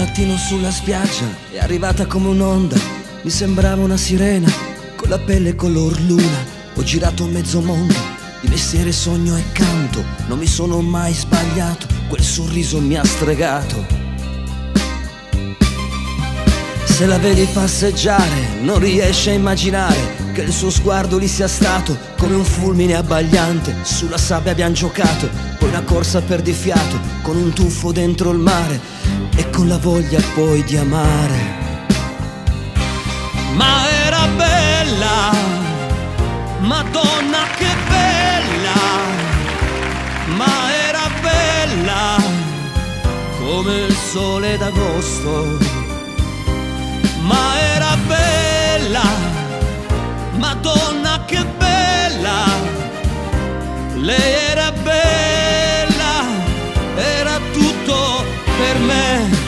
mattino sulla spiaggia è arrivata come un'onda, mi sembrava una sirena con la pelle color luna. Ho girato mezzo mondo, di mestiere sogno e canto, non mi sono mai sbagliato, quel sorriso mi ha stregato. Se la vedi passeggiare non riesci a immaginare che il suo sguardo lì sia stato come un fulmine abbagliante. Sulla sabbia abbiam giocato, poi una corsa a perdifiato, con un tuffo dentro il mare e con la voglia poi di amare. Ma era bella, Madonna che bella, ma era bella come il sole d'agosto. Ma era bella, Madonna che bella, lei era bella, era tutto per me.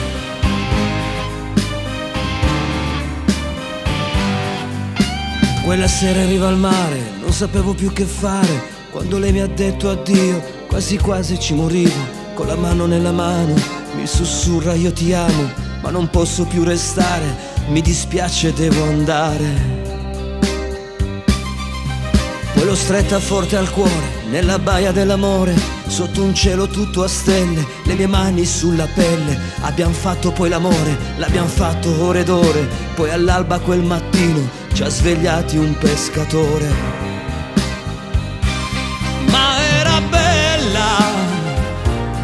Quella sera in riva al mare, non sapevo più che fare, quando lei mi ha detto addio, quasi quasi ci morivo, con la mano nella mano, mi sussurra io ti amo, ma non posso più restare, mi dispiace, devo andare. Poi l'ho stretta forte al cuore, nella baia dell'amore, sotto un cielo tutto a stelle, le mie mani sulla pelle. Abbiam fatto poi l'amore, l'abbiam fatto ore ed ore, poi all'alba quel mattino ci ha svegliati un pescatore. Ma era bella,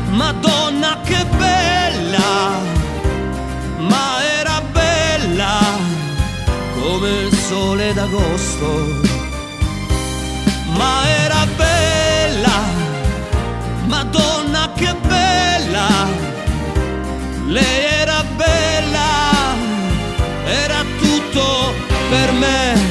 Madonna che bella, ma era bella come il sole d'agosto. Ma era bella, Madonna che bella, lei era bella, era tutto per me.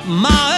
Ma